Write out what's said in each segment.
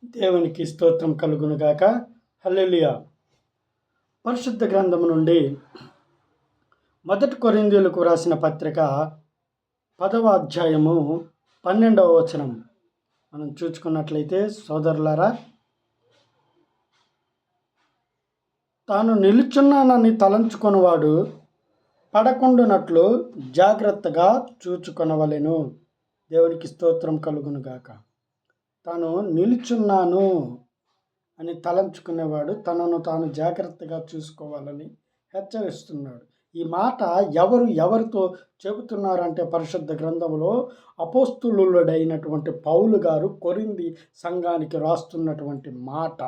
దేవునికి స్తోత్రం కలుగునుగాక. హల్లెలూయా. పరిశుద్ధ గ్రంథము నుండి మొదటి కొరింథీయులకు రాసిన పత్రిక 10వ అధ్యాయము 12వ వచనం మనం చూసుకున్నట్లయితే, సోదరులారా, తాను నిలుచున్నానని తలంచుకొనివాడు పడకుండునట్లు జాగ్రత్తగా చూచుకొనవలెను. దేవునికి స్తోత్రం కలుగునుగాక. తాను నిలుచున్నాను అని తలంచుకునేవాడు తనను తాను జాగ్రత్తగా చూసుకోవాలని హెచ్చరిస్తున్నాడు. ఈ మాట ఎవరితో చెబుతున్నారంటే, పరిశుద్ధ గ్రంథంలో అపోస్తులుడైనటువంటి పౌలు గారు కొరింథీ సంఘానికి రాస్తున్నటువంటి మాట.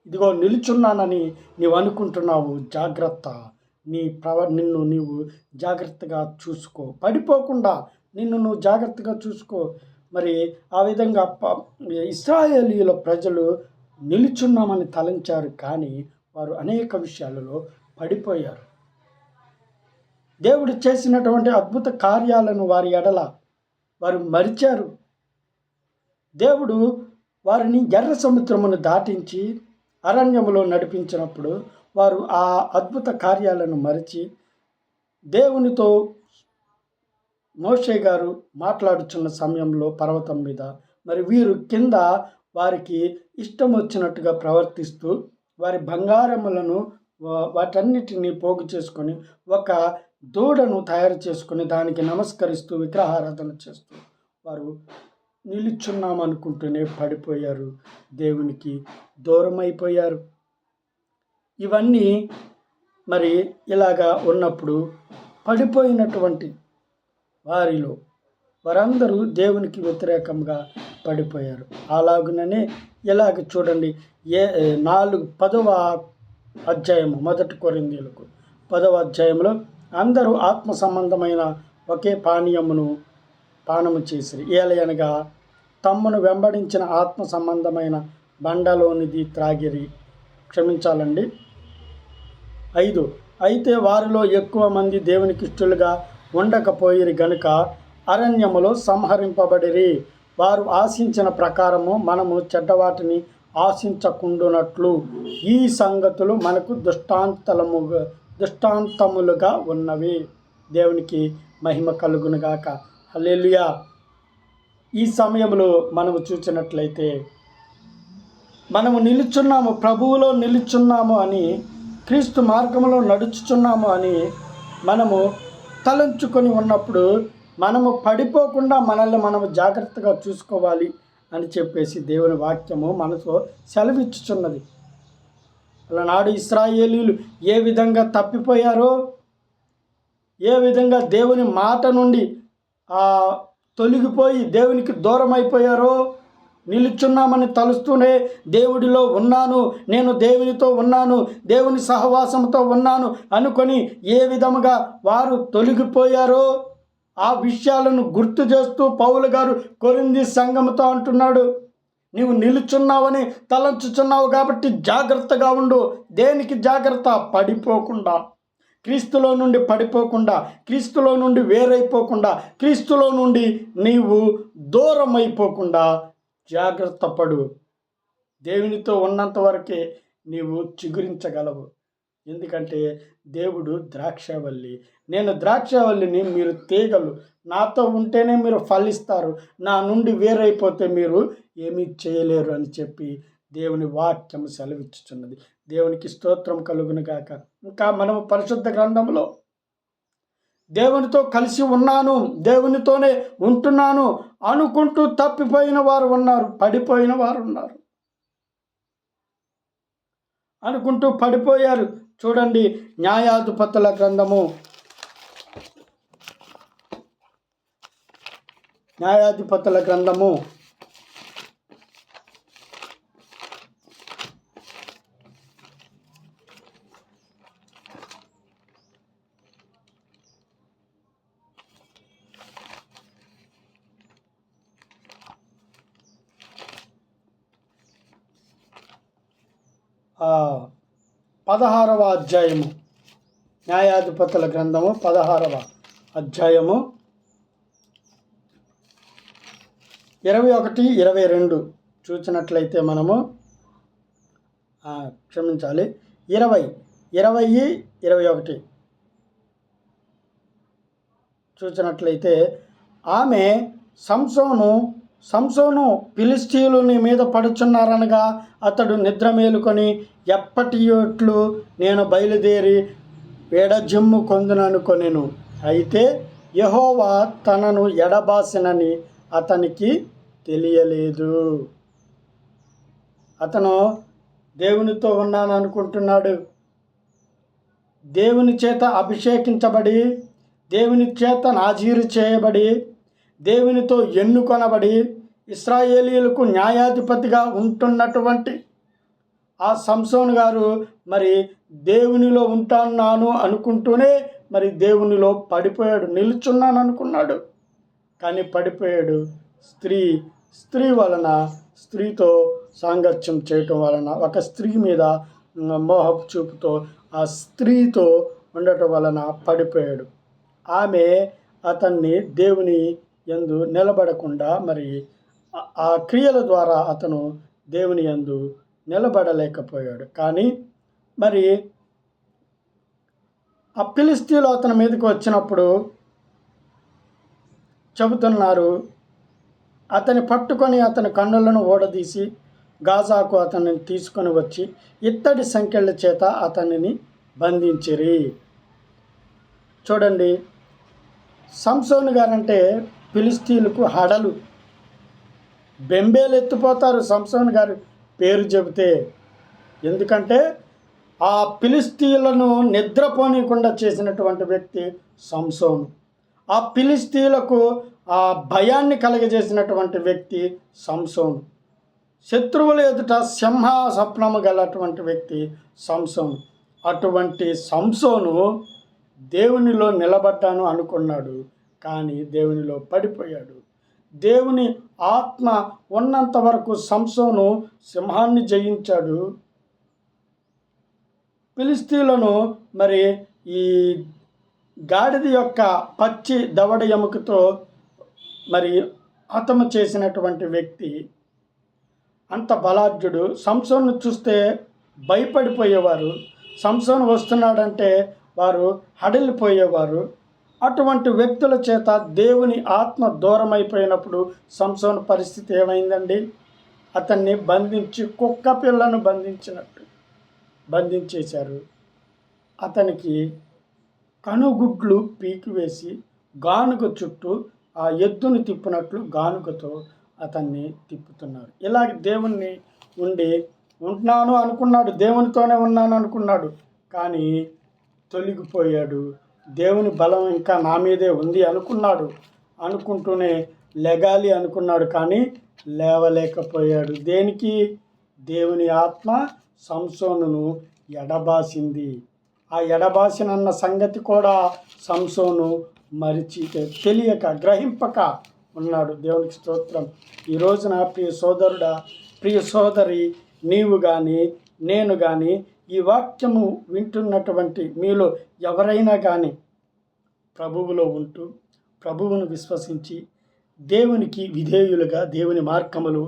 ఇదిగో నిలుచున్నానని నీవు అనుకుంటున్నావు, జాగ్రత్త. నిన్ను నీవు జాగ్రత్తగా చూసుకో, పడిపోకుండా నిన్ను నువ్వు జాగ్రత్తగా చూసుకో. మరి ఆ విధంగా ఇశ్రాయేలీయుల ప్రజలు నిలుచున్నామని తలంచారు, కానీ వారు అనేక విషయాలలో పడిపోయారు. దేవుడు చేసినటువంటి అద్భుత కార్యాలను వారి ఎడల వారు మరిచారు. దేవుడు వారిని ఎర్ర సముద్రమును దాటించి అరణ్యములో నడిపించినప్పుడు వారు ఆ అద్భుత కార్యాలను మరిచి దేవునితో మోషే గారు మాట్లాడుచున్న సమయంలో పర్వతం మీద మరి వీరు కింద వారికి ఇష్టం వచ్చినట్టుగా ప్రవర్తిస్తూ వారి బంగారములను వాటన్నిటిని పోగు చేసుకొని ఒక దూడను తయారు చేసుకొని దానికి నమస్కరిస్తూ విగ్రహారాధన చేస్తూ వారు నిలుచున్నామనుకుంటూనే పడిపోయారు, దేవునికి దూరమైపోయారు. ఇవన్నీ మరి ఇలాగా ఉన్నప్పుడు పడిపోయినటువంటి వారిలో వారందరూ దేవునికి వ్యతిరేకంగా పడిపోయారు. అలాగుననే ఇలాగ చూడండి, 10వ అధ్యాయము మొదటి కొరింథీయులకు 10వ అధ్యాయంలో అందరూ ఆత్మ సంబంధమైన ఒకే పానము చేసిరి, ఏలయనగా తమ్మును వెంబడించిన ఆత్మ సంబంధమైన బండలోనిది త్రాగిరి. క్షమించాలండి. 5 అయితే వారిలో ఎక్కువ మంది దేవునికి ఇష్టలుగా ఉండకపోయిరి గనుక అరణ్యములో సంహరింపబడిరి. వారు ఆశించిన ప్రకారము మనము చెడ్డవాటిని ఆశించకుండునట్లు ఈ సంగతులు మనకు దృష్టాంతములుగా ఉన్నవి. దేవునికి మహిమ కలుగునుగాక. హల్లెలూయా. ఈ సమయంలో మనము చూసినట్లయితే మనము నిలుచున్నాము, ప్రభువులో నిలుచున్నాము అని, క్రీస్తు మార్గంలో నడుచుచున్నాము అని మనము తలంచుకొని ఉన్నప్పుడు మనము పడిపోకుండా మనల్ని మనము జాగ్రత్తగా చూసుకోవాలి అని చెప్పేసి దేవుని వాక్యము మనతో సెలవిచ్చుచున్నది. అలనాడు ఇశ్రాయేలీయులు ఏ విధంగా తప్పిపోయారో, ఏ విధంగా దేవుని మాట నుండి తొలగిపోయి దేవునికి దూరం అయిపోయారో, నిలుచున్నామని తలుస్తూనే దేవుడిలో ఉన్నాను, నేను దేవునితో ఉన్నాను, దేవుని సహవాసంతో ఉన్నాను అనుకొని ఏ విధముగా వారు తొలగిపోయారో ఆ విషయాలను గుర్తు చేస్తూ పౌలు గారు కొరింథీ సంఘముతో అంటున్నాడు, నీవు నిలుచున్నావని తలంచుచున్నావు కాబట్టి జాగ్రత్తగా ఉండు. దేనికి జాగ్రత్త? పడిపోకుండా, క్రీస్తులో నుండి పడిపోకుండా, క్రీస్తులో నుండి వేరైపోకుండా, క్రీస్తులో నుండి నీవు దూరం అయిపోకుండా జాగ్రత్త పడు. దేవునితో ఉన్నంత వరకే నీవు చిగురించగలవు. ఎందుకంటే దేవుడు ద్రాక్షవల్లి, నేను ద్రాక్షవల్లిని, మీరు తీగలు. నాతో ఉంటేనే మీరు ఫలిస్తారు, నా నుండి వేరైపోతే మీరు ఏమీ చేయలేరు అని చెప్పి దేవుని వాక్యం సెలవిచ్చుచున్నది. దేవునికి స్తోత్రం కలుగునుగాక. ఇంకా మనము పరిశుద్ధ గ్రంథంలో దేవునితో కలిసి ఉన్నాను, దేవునితోనే ఉంటున్నాను అనుకుంటూ తప్పిపోయిన వారు ఉన్నారు, పడిపోయిన వారు ఉన్నారు, అనుకుంటూ పడిపోయారు. చూడండి, న్యాయాధిపతుల గ్రంథము 16వ అధ్యాయము, న్యాయాధిపతుల గ్రంథము 16వ అధ్యాయము 21, 22 చూసినట్లయితే మనము క్షమించాలి 20-21 చూసినట్లయితే ఆమె సంసోను ఫిలిష్తీయులు మీద పడుచున్నారనగా అతడు నిద్ర మేలుకొని ఎప్పటియోట్లు నేను బయలుదేరి ఎడజిమ్ము కొందుననుకొనెను. అయితే యెహోవా తనను ఎడబాసినని అతనికి తెలియలేదు. అతను దేవునితో ఉన్నాను అనుకుంటున్నాడు. దేవుని చేత అభిషేకించబడి, దేవుని చేత నాజీరు చేయబడి, దేవునితో ఎన్నుకొనబడి ఇశ్రాయేలీయులకు న్యాయాధిపతిగా ఉంటున్నటువంటి ఆ సంసోను గారు మరి దేవునిలో ఉంటున్నాను అనుకుంటూనే మరి దేవునిలో పడిపోయాడు. నిలుచున్నాను అనుకున్నాడు కానీ పడిపోయాడు. స్త్రీ వలన, స్త్రీతో సాంగత్యం చేయటం వలన, ఒక స్త్రీ మీద మోహపు చూపుతో ఆ స్త్రీతో ఉండటం వలన పడిపోయాడు. ఆమె అతన్ని దేవుని యందు నిలబడకుండా మరి ఆ క్రియల ద్వారా అతను దేవుని యందు నిలబడలేకపోయాడు. కానీ మరి ఆ ఫిలిష్తీయులు అతని మీదకి వచ్చినప్పుడు చెబుతున్నారు, అతని పట్టుకొని అతని కన్నులను ఓడదీసి గాజాకు అతన్ని తీసుకొని వచ్చి ఇత్తడి సంకెళ్ళ చేత అతనిని బంధించిరి. చూడండి, సంసోను గారంటే ఫిలిష్తీయులకు హడలు, బెంబేలు ఎత్తిపోతారు సంసోను గారి పేరు చెబితే. ఎందుకంటే ఆ ఫిలిష్తీయులను నిద్రపోనీయకుండా చేసినటువంటి వ్యక్తి సంసోను. ఆ ఫిలిష్తీయులకు ఆ భయాన్ని కలగజేసినటువంటి వ్యక్తి సంసోను. శత్రువుల ఎదుట సింహ స్వప్నము గలటువంటి వ్యక్తి సంసోను. అటువంటి సంసోను దేవునిలో నిలబడ్డాను అనుకున్నాడు కానీ దేవునిలో పడిపోయాడు. దేవుని ఆత్మ ఉన్నంత వరకు సంసోను సింహాన్ని జయించాడు. ఫిలిష్తీయులను మరి ఈ గాడిద యొక్క పచ్చి దవడ ఎముకతో మరి హతము చేసినటువంటి వ్యక్తి, అంత బలాఢ్యుడు. సంసోను చూస్తే భయపడిపోయేవారు. సంసోను వస్తున్నాడంటే వారు హడలిపోయేవారు. అటువంటి వ్యక్తుల చేత దేవుని ఆత్మ దూరం అయిపోయినప్పుడు సంసోను పరిస్థితి ఏమైందండి? అతన్ని బంధించి కుక్క పిల్లను బంధించినట్టు బంధించేశారు. అతనికి కనుగుడ్లు పీకివేసి గానుగ చుట్టూ ఆ ఎద్దుని తిప్పినట్లు గానుగతో అతన్ని తిప్పుతున్నారు. ఇలాగ దేవుణ్ణి ఉంటున్నాను అనుకున్నాడు, దేవునితోనే ఉన్నాను అనుకున్నాడు కానీ తొలగిపోయాడు. దేవుని బలం ఇంకా నా మీదే ఉంది అనుకున్నాడు. అనుకుంటూనే లెగాలి అనుకున్నాడు కానీ లేవలేకపోయాడు. దేనికి? దేవుని ఆత్మ సంసోనును ఎడబాసింది. ఆ ఎడబాసినన్న సంగతి కూడా సంసోను మరిచి తెలియక, గ్రహింపక ఉన్నాడు. దేవునికి స్తోత్రం. ఈ రోజున ప్రియ సోదరుడా, ప్రియ సోదరి, నీవు కానీ నేను కానీ ఈ వాక్యము వింటున్నటువంటి మీలో ఎవరైనా కానీ ప్రభువులో ఉంటూ ప్రభువును విశ్వసించి దేవునికి విధేయులుగా దేవుని మార్గములు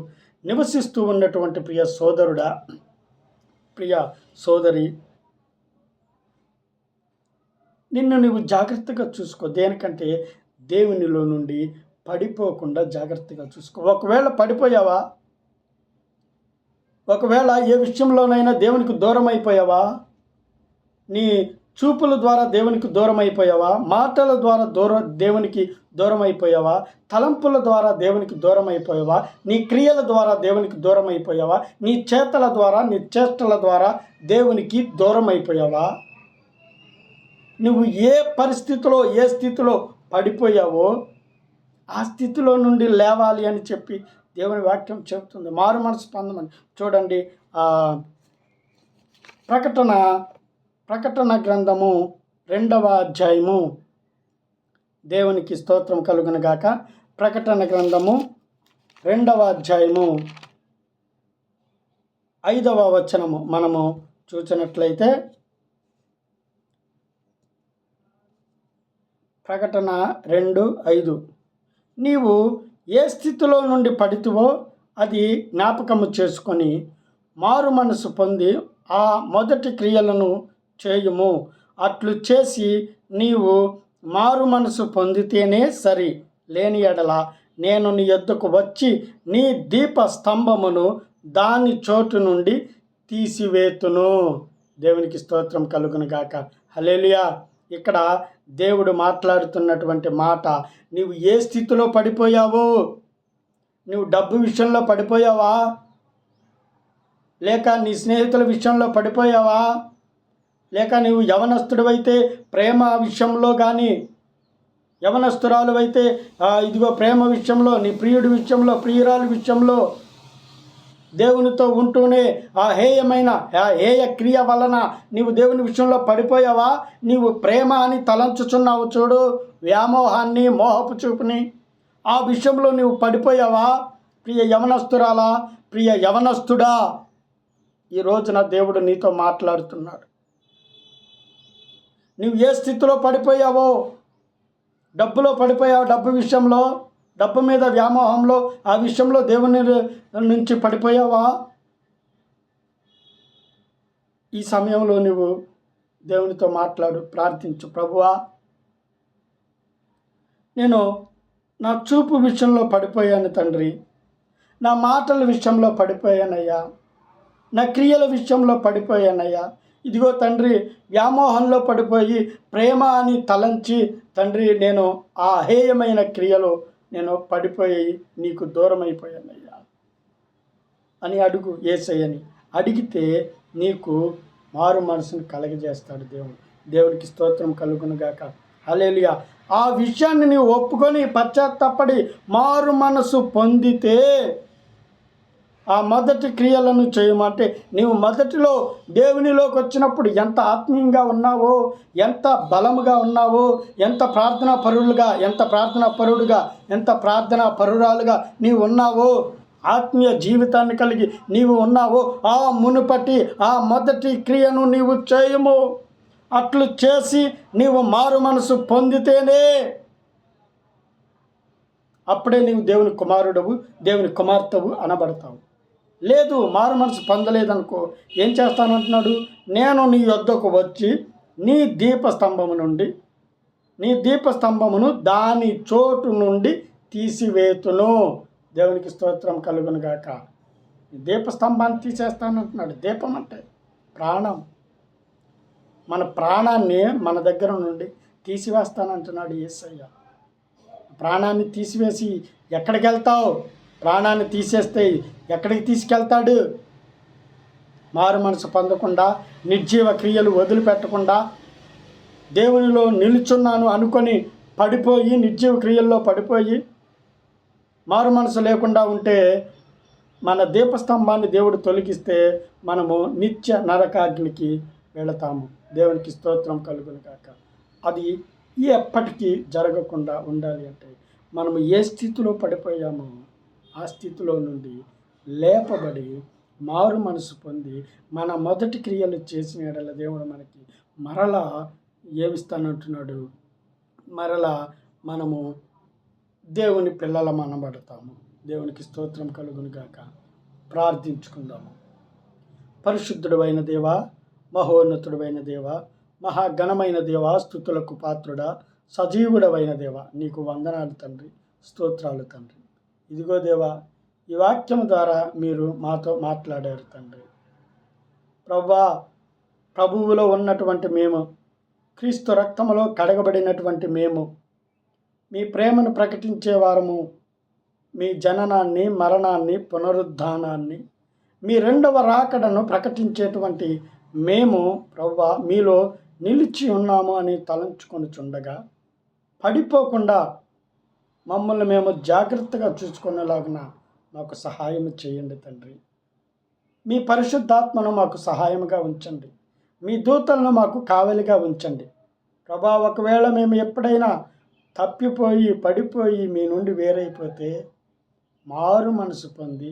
నివసిస్తూ ఉన్నటువంటి ప్రియ సోదరుడా, ప్రియ సోదరి, నిన్ను నువ్వు జాగ్రత్తగా చూసుకో. దేనికంటే దేవునిలో నుండి పడిపోకుండా జాగ్రత్తగా చూసుకో. ఒకవేళ పడిపోయావా, ఒకవేళ ఏ విషయంలోనైనా దేవునికి దూరం అయిపోయావా, నీ చూపుల ద్వారా దేవునికి దూరం అయిపోయావా, మాటల ద్వారా దేవునికి దూరం అయిపోయావా, తలంపుల ద్వారా దేవునికి దూరం అయిపోయావా, నీ క్రియల ద్వారా దేవునికి దూరం అయిపోయావా, నీ చేతల ద్వారా, నీ చేష్టల ద్వారా దేవునికి దూరం అయిపోయావా, నువ్వు ఏ పరిస్థితిలో ఏ స్థితిలో పడిపోయావో ఆ స్థితిలో నుండి లేవాలి అని చెప్పి దేవుని వాక్యం చెబుతుంది. మారు మనసు పొందమని. చూడండి, ప్రకటన గ్రంథము 2వ అధ్యాయము, దేవునికి స్తోత్రం కలుగును గాక. ప్రకటన గ్రంథము 2వ అధ్యాయము 5వ వచనము మనము చూసినట్లయితే, ప్రకటన 2:5, నీవు ఏ స్థితిలో నుండి పడితివో అది జ్ఞాపకము చేసుకొని మారు మనసు పొంది ఆ మొదటి క్రియలను చేయుము. అట్లు చేసి నీవు మారు మనసు పొందితేనే సరి, లేని ఎడల నేను నీ యొద్దకు వచ్చి నీ దీప స్తంభమును దాని చోటు నుండి తీసివేతును. దేవునికి స్తోత్రం కలుగును గాక. హల్లెలూయా. ఇక్కడ దేవుడు మాట్లాడుతున్నటువంటి మాట, నీవు ఏ స్థితిలో పడిపోయావో, నువ్వు డబ్బు విషయంలో పడిపోయావా, లేక నీ స్నేహితుల విషయంలో పడిపోయావా, లేక నువ్వు యవనస్తుడివైతే ప్రేమ విషయంలో కానీ, యవనస్తురాలు అయితే ఇదిగో ప్రేమ విషయంలో, నీ ప్రియుడి విషయంలో, ప్రియురాలి విషయంలో దేవునితో ఉంటూనే ఆ హేయ క్రియ వలన నీవు దేవుని విషయంలో పడిపోయావా? నీవు ప్రేమ అని తలంచుచున్నావు చూడు, వ్యామోహాన్ని, మోహపు చూపుని, ఆ విషయంలో నీవు పడిపోయావా? ప్రియ యవనస్తురాలా, ప్రియ యవనస్తుడా, ఈ రోజున దేవుడు నీతో మాట్లాడుతున్నాడు. నువ్వు ఏ స్థితిలో పడిపోయావో, డబ్బులో పడిపోయావు, డబ్బు విషయంలో, డబ్బు మీద వ్యామోహంలో, ఆ విషయంలో దేవుని నుంచి పడిపోయావా? ఈ సమయంలో నువ్వు దేవునితో మాట్లాడు, ప్రార్థించు. ప్రభువా, నేను నా చూపు విషయంలో పడిపోయాను తండ్రి, నా మాటల విషయంలో పడిపోయానయ్యా, నా క్రియల విషయంలో పడిపోయానయ్యా. ఇదిగో తండ్రి, వ్యామోహంలో పడిపోయి ప్రేమ అని తలంచి తండ్రి నేను ఆ అహేయమైన క్రియలో నేను పడిపోయి నీకు దూరం అయిపోయానయ్యా అని అడుగు. యేసయ్యని అడిగితే నీకు మారు మనసును కలగజేస్తాడు దేవుడు. దేవునికి స్తోత్రం కలుగును గాక. హల్లెలూయా. ఆ విషయాన్ని నీవు ఒప్పుకొని పశ్చాత్తాపడి మారు మనసు పొందితే ఆ మొదటి క్రియలను చేయమంటే, నీవు మొదటిలో దేవునిలోకి వచ్చినప్పుడు ఎంత ఆత్మీయంగా ఉన్నావో, ఎంత బలముగా ఉన్నావో, ఎంత ప్రార్థనా పరుడుగా, ఎంత ప్రార్థనా పరురాలుగా నీవు ఉన్నావో, ఆత్మీయ జీవితాన్ని కలిగి నీవు ఉన్నావో, ఆ మునుపటి ఆ మొదటి క్రియను నీవు చేయము. అట్లు చేసి నీవు మారు మనసు పొందితేనే అప్పుడే నీవు దేవుని కుమారుడవు, దేవుని కుమార్తెవు అనబడతావు. లేదు, మారు మనసు పొందలేదనుకో, ఏం చేస్తానంటున్నాడు? నేను నీ యొద్దకు వచ్చి నీ దీపస్తంభమును దాని చోటు నుండి తీసివేతును. దేవునికి స్తోత్రం కలుగును గాక. దీపస్తంభాన్ని తీసేస్తానంటున్నాడు. దీపం అంటే ప్రాణం. మన ప్రాణాన్ని మన దగ్గర నుండి తీసివేస్తానంటున్నాడు యేసయ్య. ప్రాణాన్ని తీసివేసి ఎక్కడికి వెళ్తావు? ప్రాణాన్ని తీసేస్తే ఎక్కడికి తీసుకెళ్తాడు? మారు మనసు పొందకుండా, నిర్జీవ క్రియలు వదిలిపెట్టకుండా, దేవునిలో నిలుచున్నాను అనుకొని పడిపోయి, నిర్జీవ క్రియల్లో పడిపోయి మారు మనసు లేకుండా ఉంటే, మన దీపస్తంభాన్ని దేవుడు తొలగిస్తే మనము నిత్య నరకాగ్నికి వెళతాము. దేవునికి స్తోత్రం కలుగును గాక. అది ఎప్పటికీ జరగకుండా ఉండాలి అంటే మనము ఏ స్థితిలో పడిపోయామో ఆ స్థితిలో నుండి లేపబడి మారు మనసు పొంది మన మొదటి క్రియలు చేసిన ఎడల దేవుడు మనకి మరలా ఏమిస్తానంటున్నాడు? మరలా మనము దేవుని పిల్లలం అనబడతాము. దేవునికి స్తోత్రం కలుగును గాక. ప్రార్థించుకుందాము. పరిశుద్ధుడైన దేవా, మహోన్నతుడైన దేవా, మహాఘనమైన దేవా, స్తుతులకు పాత్రుడా, సజీవుడవైన దేవా, నీకు వందనాలు తండ్రి, స్తోత్రాలు తండ్రి. ఇదిగో దేవా, ఈ వాక్యం ద్వారా మీరు మాతో మాట్లాడారు తండ్రి. ప్రభువులో ఉన్నటువంటి మేము, క్రీస్తు రక్తములో కడగబడినటువంటి మేము, మీ ప్రేమను ప్రకటించే వారము, మీ జననాన్ని, మరణాన్ని, పునరుద్ధానాన్ని, మీ రెండవ రాకడను ప్రకటించేటువంటి మేము ప్రభువా మీలో నిలిచి ఉన్నాము అని తలంచుకొనుచుండగా పడిపోకుండా మమ్మల్ని మేము జాగ్రత్తగా చూసుకునేలాగున మాకు సహాయం చేయండి తండ్రి. మీ పరిశుద్ధాత్మను మాకు సహాయంగా ఉంచండి. మీ దూతలను మాకు కావలిగా ఉంచండి ప్రభా. ఒకవేళ మేము ఎప్పుడైనా తప్పిపోయి పడిపోయి మీ నుండి వేరైపోతే మారు మనసు పొంది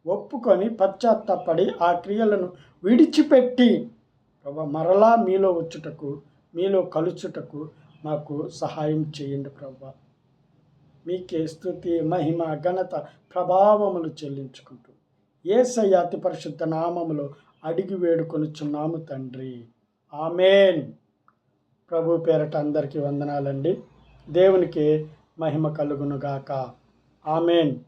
ఒప్పుకొని పశ్చాత్తాపడి ఆ క్రియలను విడిచిపెట్టి ప్రభా మరలా మీలో వచ్చుటకు, మీలో కలుచుటకు మాకు సహాయం చేయండి ప్రభా. మీకే స్తుతి మహిమ ఘనత ప్రభావములు చెల్లించుకుంటూ యేసయ్య అతి పరిశుద్ధ నామములో అడిగి వేడుకొనుచున్నాము తండ్రి. ఆమేన్. ప్రభు పేరట అందరికీ వందనాలండి. దేవునికి మహిమ కలుగునుగాక. ఆమేన్.